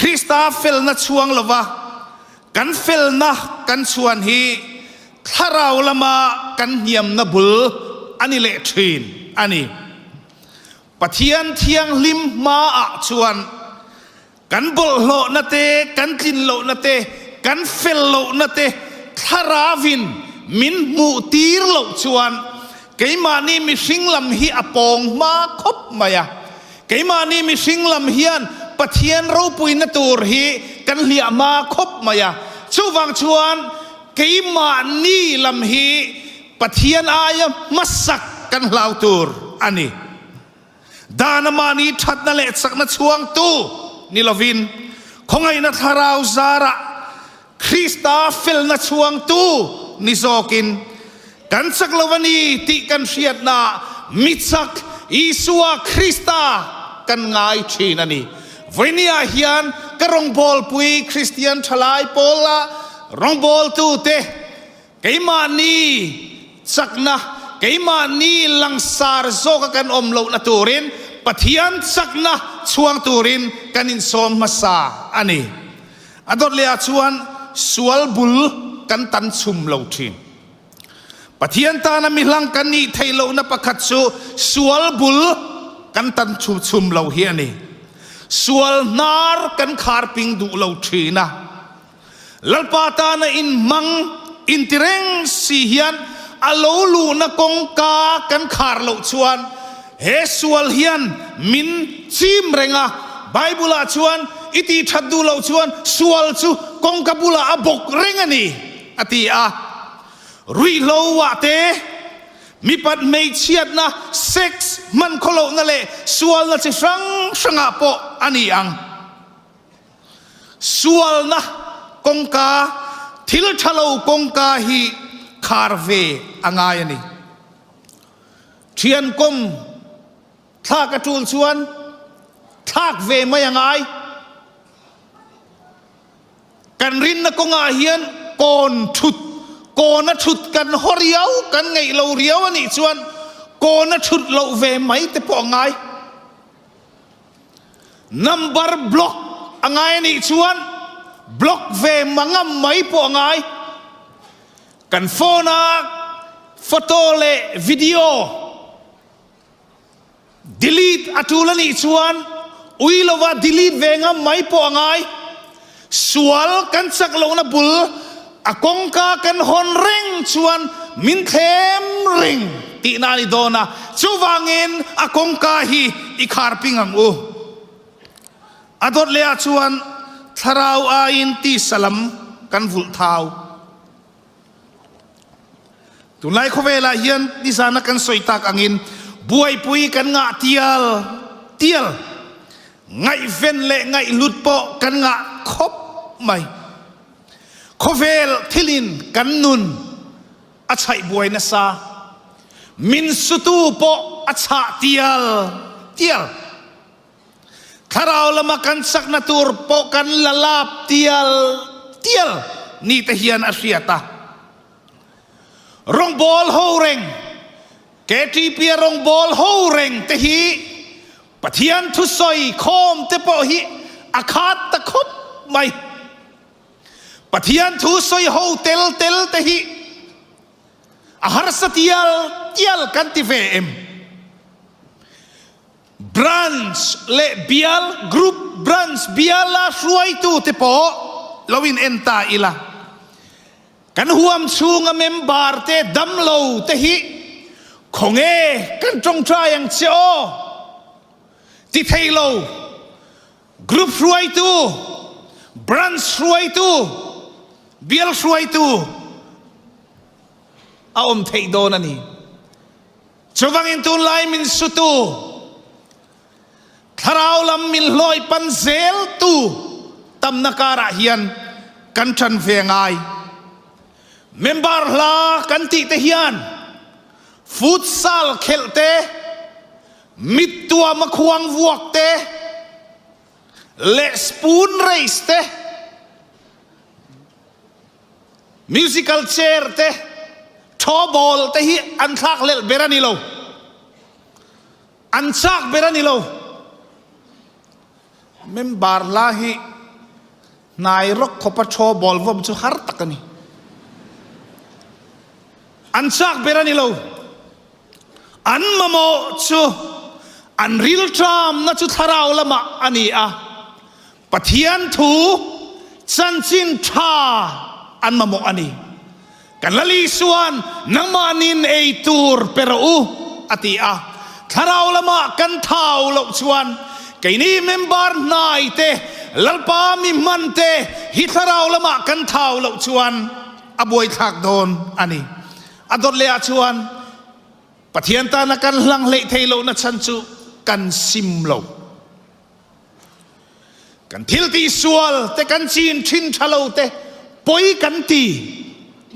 ริสตาเฟลนัช่วงละวะกันเฟลนะกันชวนฮีถ้าเราละมากันเยี่ยมนะบุลอันนี้เละทรีนอันนี้ปะเทียนเทียงลิมมาอะชวนกันบุลโลนะเตกันจินโลนะเตกันเฟลโลนะเตถ้าราวินมินมูตีร์โลชวนเกี่ยมานี่มีสิ่งลำฮีอปองมาคบมายะเกี่ยมานี่มีสิ่งลำเฮียนปะเทียนรูปุยนตูร์ฮีกันเลียมาคบมายะชูวังชวนเกี่ยมานี่ลำฮีปะเทียนอายมัสักกันลาวตูร์อันนี้ดานมานี่ทัดนั่นแหละสักนัดช่วงตู้นี่ลาวินคงไงนัทราวซาระคริสตาเฟลนัดช่วงตู้นิโซกินกันสักลวันนี้ที่กันเชียดนามิสักอิสวาคริสตากันง่ายชีนันนี่วันนี้อาเฮียนกระรองบอลปุยคริสเตียนทลายโปละรองบอลตู้เตะเกี่ยมานี่สักนะเกี่ยมานี่ลังสารโซกันอมโลนตูรินปะเทียนสักนะช่วงตูรินกันอินโซมมาซาอันนี้อดอดเลียชวนสวลบุลกันตันชุมโลทินปะเทียนตานามิลังกันนี่ไทยโลนปะขัดสูสวลบุลกันตันชุมโลเฮียนี่สวลนาร์กันคาร์ปิงดูโลทีนะลัลปาตานะอินมังอินติเรงสีเฮียนอโลลูนะกงกากันคาร์โลชวนเฮสวลเฮียนมินจิมเรงะไบเบิลชวนอิติทัดดูโลชวนสวลชูกงกบุลาอบกเรงนี่อติอารุยโลวะเตมีปัดไม่เชียดนะเซ็กซ์มันโคโลนั่นแหละสวลนะจะสังสังอาโปอันนี้อังสวลนะกงกาทิลทะโลกงกาฮีคาร์เวอังไงนี่เทียนกมท่ากระตูลชวนทากเวไม่ยังไงกันรินนะกงอาเฮียนโกนชุดโกนชุดกันฮอริยวกันไงเราเรียวนี่ชวนโกนชุดเราเวไม่แต่พอไงนัมเบอร์บล็อกอังไงนี่ชวนบล็อกเวมังไม่พอไงกันโฟนักโฟโต้เลวิดีโอdelete อัตุลนี่ชวนอุยลว่า delete เวงไม่พอไงสวลกันสักลงนะบุลอากงกากันฮอนเร่งชวนมินเทมเร่งตีนานิโดนะชูวางินอากงกาฮีอีคาร์ปิงังอูอดอดเลียชวนทาราวอาอินตีสลัมกันฟุลทาวตุไลโคเวลาเฮียนดิสานักันสวยตากanginบุยปุยกันงะเตียลไงเวนเละไงลุดโปกันงะคบไม่โคเวลทิลินกันนุนอาชัยบวยนะซามินสุตูโปอาชาเตียลถ้าเราละมากันสักนาตูร์โปกันละลาบเตียลนี่ตะเฮียนอาเซียตารองบอลโฮเรงเกตีเปียรองบอลโฮเรงตะฮีปะเทียนทุสอยคอมเตปอฮีอาคาตะคบไม่ปะเทียนทุสอยโฮเตลตะฮีอาหารสเตียลกันติเวเอ็มบรันช์เลเบียลกรุ๊ปบรันช์เบียลาช่วยตูเตปอลวินเอนตาอิลากันห่วมชูงเมมบาร์เตดัมโลเตฮีคงกันจงใจยังเชียวติเทโลกรุ๊ปช่วยตูบรันช์ช่วยตูเบียลช่วยตูเอาเทโดนันนี่ชวังอินตุไลมินสุตูทาราวลำมิลลอยปันเซลตูตำนักการะเฮียนกันชันเฟียงไงเมมบาร์ลากันติเตเฮียนฟุตซาลเคลเตมิดตัวมะควงวกเตเลสปูนเรสเตมิวสิคัลเชอร์เตทอบอลเตฮีอันทักเลเบรานิโลอันชักเบรานิโลเมมบาร์ลาฮี nai rok khopa cho bol vom chu har takani an chak berani lo an mamo chu an ril tram na chu tharau lama ani a pathian thu chan chin tha an mamo ani kan lali suan nang manin ei tur peru ati a tharau lama kan thau lo chuan kaini member nai te lalpa mi man te hi tharau lama kan thau lo chuan aboi thak don ani adot le a chuan pathian ta na kan hlang le thailo na chan chu kan sim lo kan thil ti sual te kan chin thin thalo te poi kan ti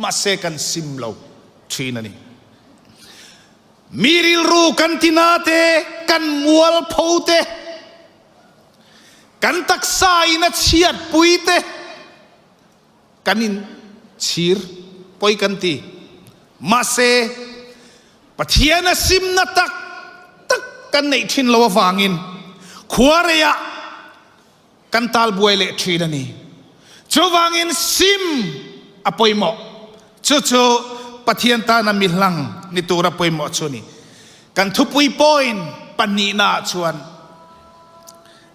ma se kan sim lo thin ani miril ru kan tinate kan mual phote kan taksai na chiat puite kanin chir poi kan ti ma se pathian na sim na tak kan nei thin lo wangin khuareya kan tal buai le thin ani chu wangin sim apoimo chu pathian ta na mihlang ni tura poimo chu ni kan thupui point pani na chuan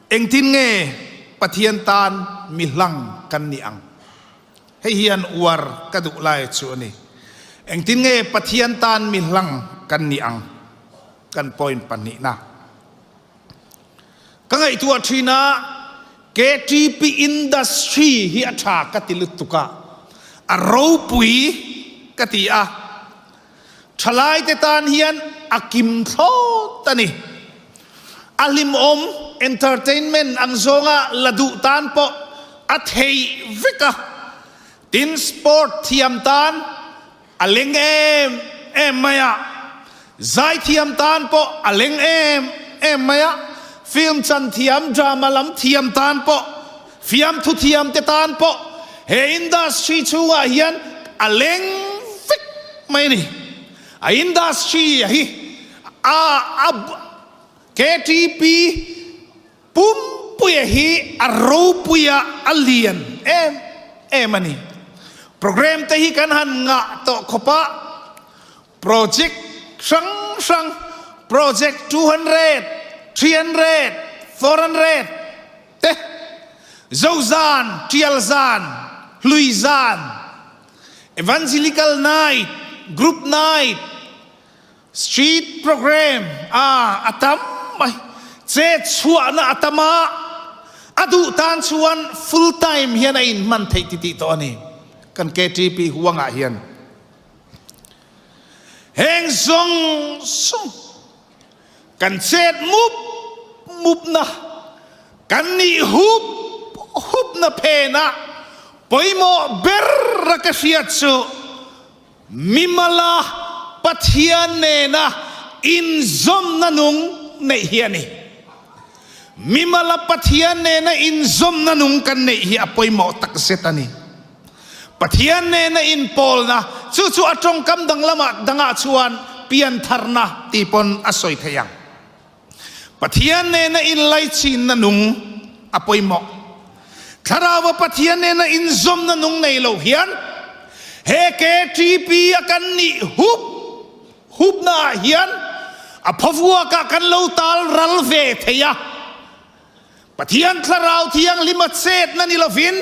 engtin nge pathian tan mihlang kan ni ang hei hian uar kadu lai chu ni engtin nge pathian tan mihlang kan ni ang kan point pani na kangai tua thina KTP industry hi atha katilutuka aro pui katia thalai te tan hian akim tho tani alim om entertainment ang zonga ladu tan po at hey vika tin sport thiam tan aleng em maya zai thiam tan po aleng em maya film chan thiam drama lam thiam tan po fiam thu thiam te tan po he industry chunga hian aleng fik mai ni a industry hi a KTP pum puya hi aro puya alien ani program te hi kan han nga to khopa project sang project 200 300 400 te Zozan Tialzan Luizan evangelical night group night street program atam mai che chua na atama adu tan chuan full time hian in man thei ti to ani kan KTP huanga hian heng song kan set mup na kan ni hup na pena poimo ber ka fiatsu mimala pathian ne na in zom na nung nei hiani mimala pathian ne na in zom na nung kan nei hi apoimo tak setani pathian ne na in pol na chu atong kam dang lama danga chuan pian tharna tipon asoi thayang pathian ne na in lai chin na nung apoimo tharawa pathian ne na in zom na nung nei lo hian he KTP akan ni hup na hian aphavua ka kan lo tal ral ve theya pathian tharau thiang limat set na ni lovin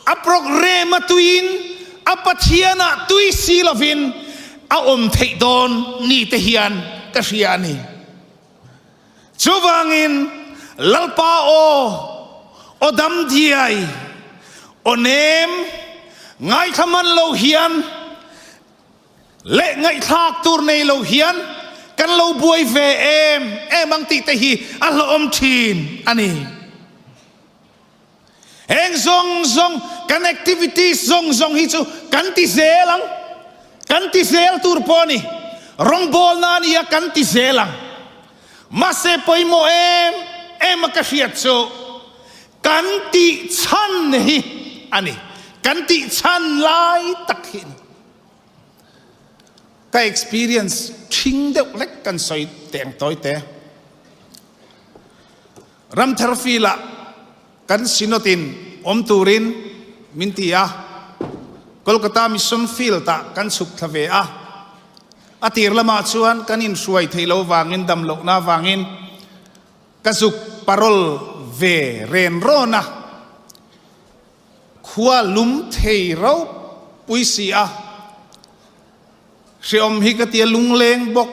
a program tuin a pathiana tui si lovin a om thei don ni te hian ka hriani chuwangin lalpa o dam diai onem ngai khaman lo hian le ngai thak tur nei lo hian kan lo buai ve em ang ti te hi a lo om thin ani heng zong kan activities zong hi chu kan ti zel tur poni rong bol na ni kan ti zelang mase poimo em ka hiat so kan ti chan hi ani kan ti chan lai takhin ka experience thing de lek kan soi teng toi te ram therapy la kan sinotin turin mintia Kolkata mission field ta kan suk thave atir lama chuan kanin suai theilo wangin damlo na wangin kazuk parol ve ren rona khua lum thei ro puisia siom hi ka tia lungleng bok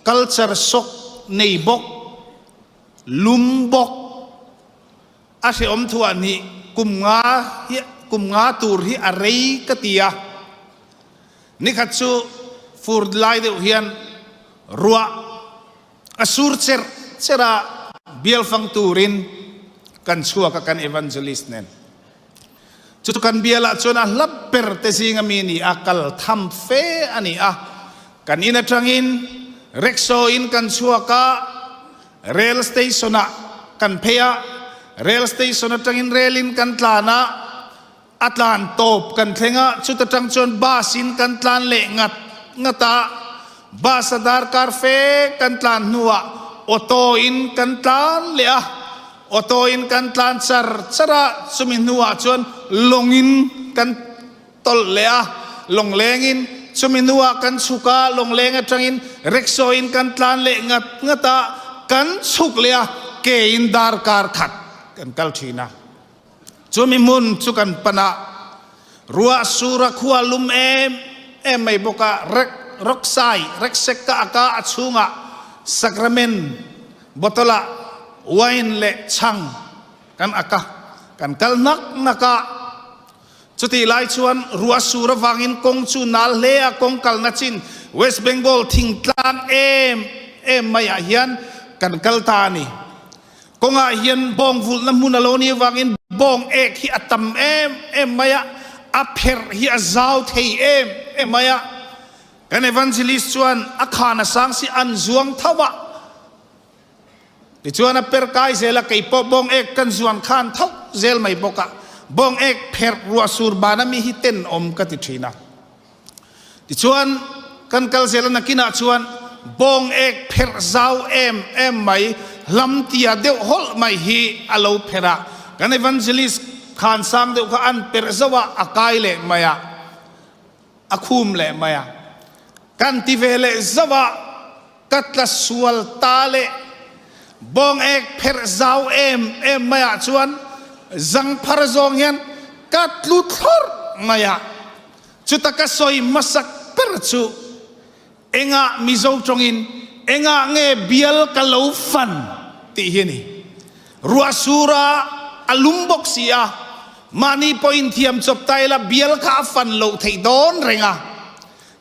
culture sok nei bok lum bok a siom thuan ni kum nga tur hi arei ka tia ni khatchu furd lai de hian ruwa asur chera bial fang turin kan chua ka kan evangelist nen chu kan biala chona lapper te singa mini akal tham fe ani kan ina tangin rekso in kan chua ka rail station kan phea rail station tangin railin kan tlana atlan top kan thenga chu ta tang chon basin kan tlan le ngata basadar karfe kan tlan nuwa auto in kan tlan le auto in kan tlan chara sumin nuwa chon longin kan tol le long lengin sumin nuwa kan suka long leng atangin rekso in kan tlan le ngata kan suk le ke in dar kar khat kan kal thina chumi mun chu kan pana ruwa sura khua lum em mai boka roksai rekseka aka achunga sakramen botola wine le chang kan aka kan kal naka chuti lai chuan ruwa sura wangin kong chu nal le a kong kal na chin West Bengal thing tlang em mai a hian kan kal ta ni konga hian bong vul na munaloni wangin bong ek hi atam em maya apher hi azau thei em maya kan evangelist chuan akhana sang si an zuang thawa ti chuan a per kai zela kei po bong ek kan zuan khan thau zel mai boka bong ek pher ruwa sur bana mi hi ten om ka ti thina ti chuan kan kal zela nakina chuan bong ek pher zau em mai lam tia deu hol mai hi alo phera kan evangelist khan sang deu ka an per zawa akai le maya akhum le maya kan ti vele zawa katla sual tale bong ek pher zau em maya chuan zang phar zong hian katlu thor maya chutaka soi masak per chu enga mizo chongin enga nge bial kalau fan ti hini ruwa sura alumbok sia mani point thiam chop taila bial ka fan lo thei don renga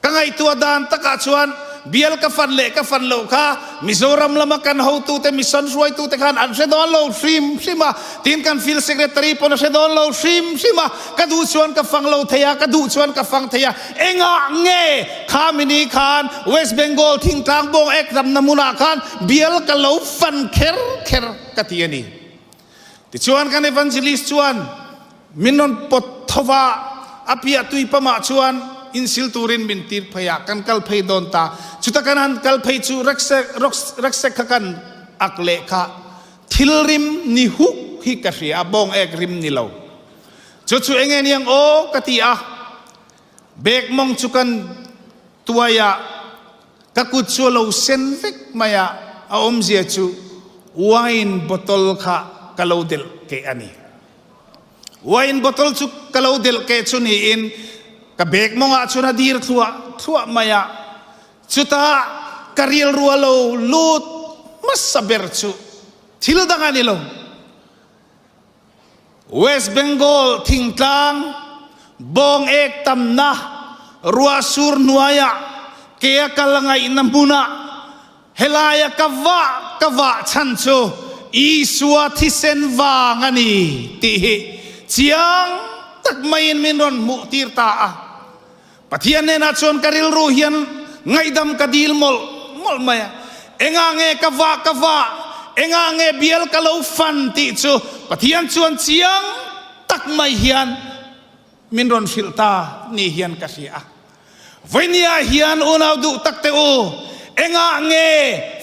kangai tua dan taka chuan bial ka fan lo ka mizoram lama kan ho tu te mission suai tu te kan an se don lo sim sima tin kan fil secretary pon se don lo sim sima ka du chuan ka fang lo theya ka du chuan ka fang theya enga nge khamini khan West Bengal thing tlang bong ek ram namuna khan bial ka lo fan kher ka tiani ti chuan kan evangelist chuan minon pot thowa apia tui pama chuan insil turin mintir phaya kan kal phei don ta chuta kanan kal phei chu raksek kan akle kha thilrim ni hu hi ka ria bong ek rim ni lo chu engen yang o katia bek mong chukan tuaya kakut chu lo sen vek maya a om zia chu wine bottle kha kalodel ke ani wine bottle chu kalodel ke chu ni in ka bek monga chuna dir thua maya chuta karil rualo lut masaber chu thil dangani lo West Bengal thingtlang bong ek tamna ruwa sur nuaya kaya kalangai namuna helaya kawa chancho iswa thisen wangani tihi chiang takmain minron mutir ta pathian ne na chon karil ru hian ngaidam kadil mol maya enga nge kawa enga nge bial kalau fan ti chu pathian chuan chiang takmai hian minron filta ni hian kasia venia hian unau du takte o enga nge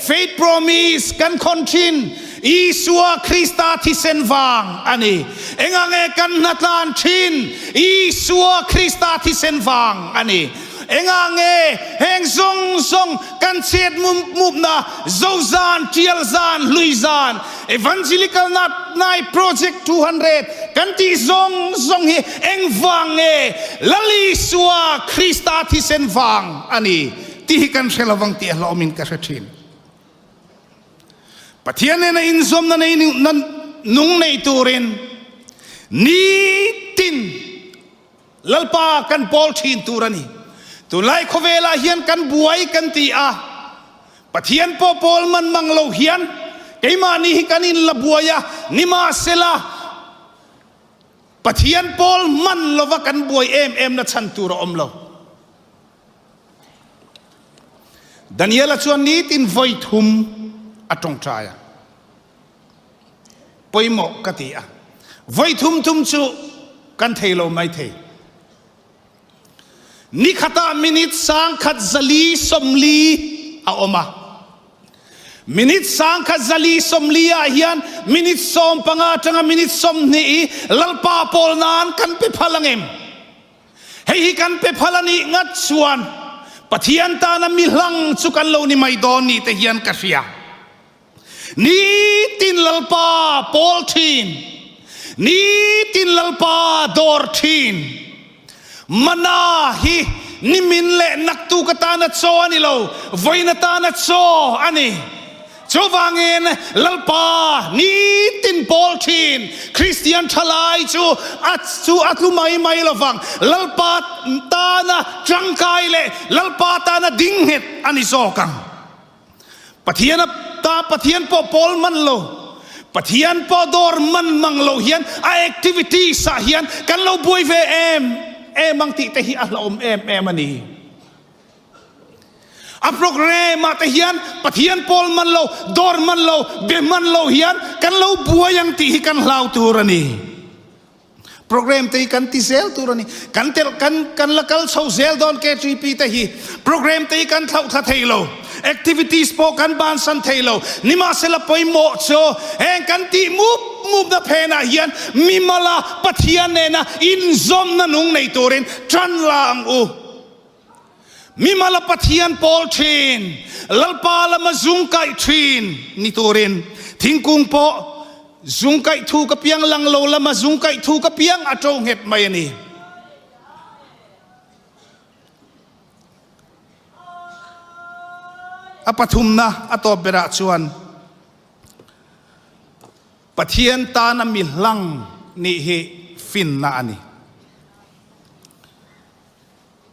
faith promise kan konthin Isua Krista thisen wang ani engange kan natlan thin Isua Krista thisen wang ani engange heng zong kan chet mum na zozan tialzan luizan evangelical nai project 200 kan ti zong hi engwange lali sua Krista thisen wang ani ti kan selawang ti alomin ka thin pathian na inzom na nung nei turin ni tin lalpa kan pol thin turani tulai khovela hian kan buai kan ti a pathian po pol man manglo hian keima ni kanin la buaya nima sela pathian pol man lova kan buai em na chan tur omlo Daniela chuan ni tin voi thum atong traya poimo katia voi thum chu kan theilo mai the ni khata minute sang khat zali somli a oma minute sang khat zali somli a hian minute som panga tanga minute som ni lalpa pol nan kan pe phalangem hei kan pe phalani ngat chuan pathian ta na mi hlang chu kan lo ni mai don ni te hian ka ria ni tin lalpa pol thin ni tin lalpa dor thin mana hi ni min le nak tu kata na cho ani lo voi na ta na cho ani cho wangen lalpa ni tin pol thin Christian thalai chu atlu mai lovang lalpa ta na trangkai le lalpa ta na dinghet ani so kang pathian po pol man lo pathian po dor man mang lo hian a activity sa hian kan lo buai ve mang ti te hi alom em ani a program ma te hian pathian pol man lo dor man lo be man lo hian kan lo buayang ti hi kan lau turani program te kan ti zel turani kan lakal so zel don ke tripi te hi program te kan thau tha thailo activities po kan ban san thailo nima sela poimo cho heng kan ti move na phena hian mimala pathian ne na in zom na nung nei torin tran lang u mimala pathian pol thin lalpa la mazung kai thin ni torin thingkung po zung kai thu ka piang lang lo la mazung kai thu ka piang atong het mai ani apathum na atop bera chuan pathian ta na mi hlang ni hi fin na ani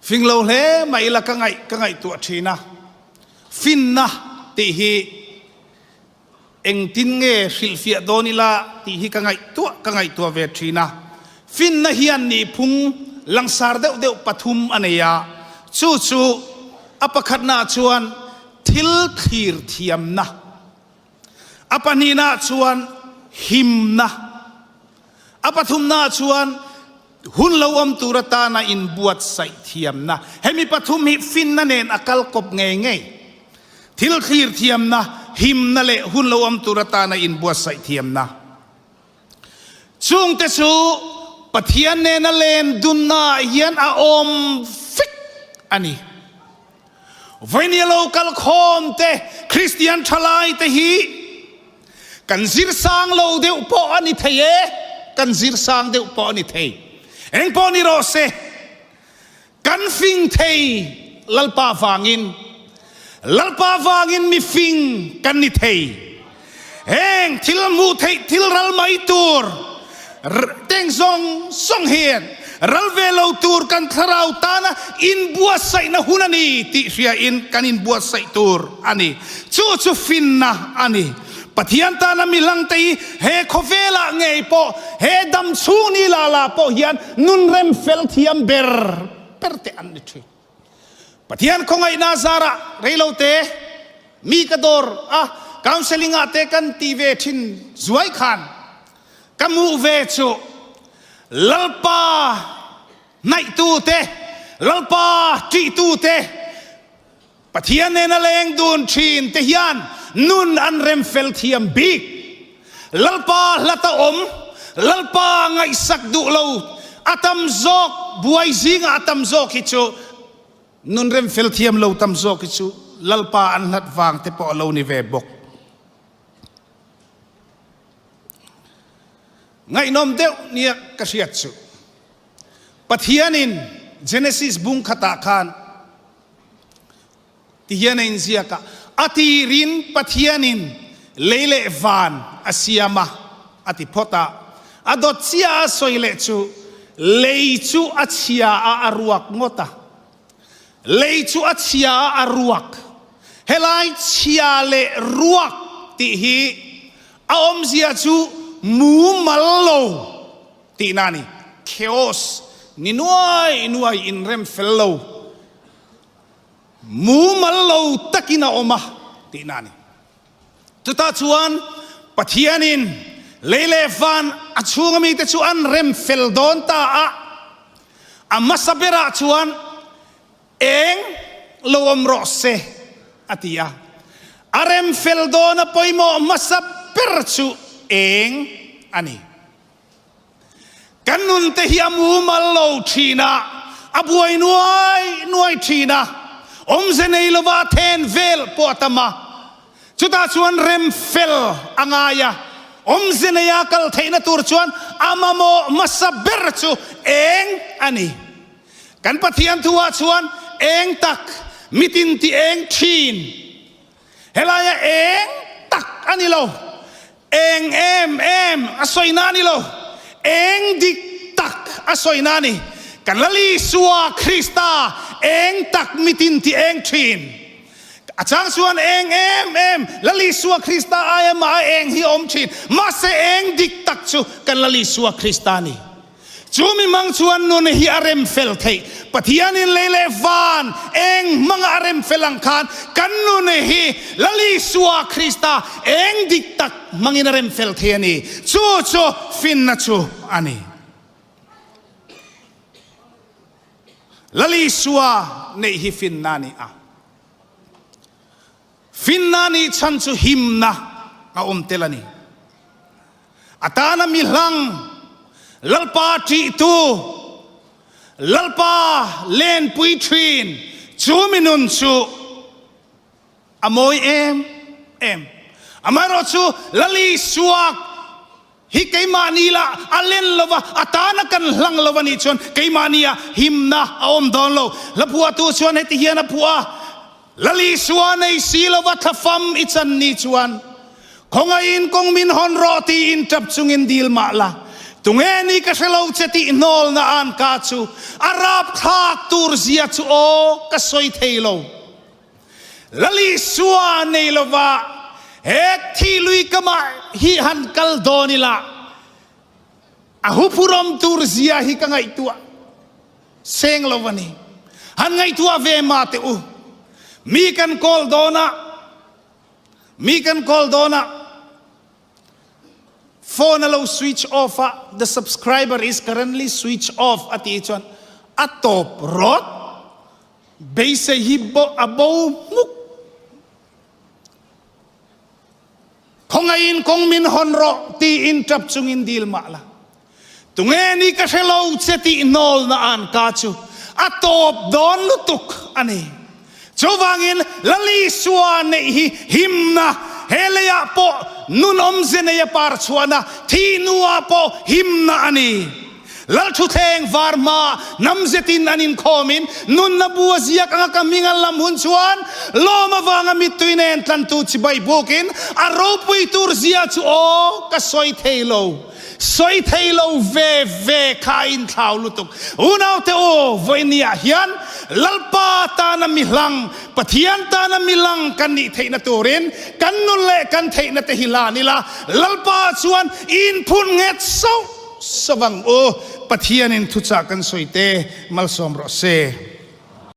finglo hle mai la ka ngai tu thina fin na ti hi eng tin nge silfia donila ti hi ka ngai tu ve thina fin na hian ni phung langsar deuh pathum aneya chu apakhat na chuan thil thir thiam na apanina chuan him na apathum na chuan hun lo am turata na in buat sai thiam na hemi pathum hi fin na nen akal kop nge thil thir thiam na him na le hun lo am turata na in buat sai thiam na chung te chu pathian ne na len dun na hian a om fik ani voini local khom te Christian thalai te hi kan zir sang lo deuh po ani theye kan zir sang deuh po ani thei eng po ni ro se kan fing thei lalpa wangin mi fing kan ni thei eng thil mu thei thil ral mai tur teng song hian ralvelo tur kan tharau tana in buat sai na hunani ti ria in kan in buat sai tur ani chu finna ani pathian ta na milang tei he khovela ngei po he dam chu ni la po hian nun rem fel thiam ber perte an ni thi pathian khongai na zara reilo te mi kador counseling ate kan ti ve thin zuai khan kamu ve chu lalpa nai tu te lalpa tri tu te pathian ne na leng dun thin te hian nun an rem fel thiam big lalpa lata lalpa nga isak du lo atam zok buai zinga atam zok hichu nun rem fel thiam lo tam zok hichu lalpa an lat wang te po lo ni ve bok ngai nom deu nia kasiat chu pathianin Genesis bung khata khan tihianin ziaka atirin pathianin leile van asiama ati pota adot sia soile chu leichu achia a aruak ngota leichu achia a aruak helai chia le ruak ti hi aom zia chu mu mallo ti nani chaos ni nuai in rem fellow mu mallo takina oma ti nani tuta chuan pathianin leile van achungami te chuan rem fel don ta a amasabera chuan eng lom ro se atia arem fel don a poimo masaper chu eng ani kanun te hiamu mallo thina abuai nuai thina omze nei lova ten vel potama chuta chuan rem fel angaya omze nei akal theina tur chuan amamo masaber chu eng ani kan pathian thuwa chuan eng tak mitin ti eng thin helaya eng tak ani lo eng em asoina ni lo eng dik tak asoina ni kan lali suwa Krista eng tak mitin ti eng thin achang suan eng em lali suwa Krista ayama eng hi om thin ma se eng dik tak chu kan lali suwa Krista ni chumi mang chuan nun hi arem fel thei pathianin leile van eng mga arem felang khan kan nun hi lali suwa Krista eng dik tak mangin arem fel thei ani chu fin na chu ani lali suwa nei hi fin nani a fin nani chan chu himna a telani atana milang lalpa ti tu lalpa len pui thin chu minun chu amoi em amaro chu lali suak hi keimani la alen lova atana kan hlang lova ni chon keimania himna aom don lo lapua tu chuan heti hiana puwa lali suwa nei silova thafam ichan ni chuan khongain kongmin hon roti in tap chungin dil ma la tungeni ka selo cheti nol na an ka chu arab thak tur zia chu o ka soi theilo lali suwa nei lova ek thi lui kama hi han kal donila ahu purom tur zia hi ka ngai tua seng lovani han ngai tua ve ma te u mi kan call dona phone allow switch off the subscriber is currently switch off at each one atop rot base hibbo abo muk khongain kongmin honro ti in trap chungin dil mala tungeni ka hello cheti nol na an ka chu atop don lutuk ani chowangin lali suwa nei hi himna heleya po nun omzene ya par chuana thinua po himna ani lal thu theng varma namzetin anin khomin nun na buazia ka kamingal lam hun chuan loma wanga mituinen tlan tu chi bai bukin aropui tur zia chu o ka soi theilo ve khain thau lutuk unau te o voinia hian lalpa ta na milang pathian ta na milang kan ni theina turin kan nun le kan theina te hilanila lalpa chuan in phun nget so sawang o pathian in thucha kan soite malsom ro se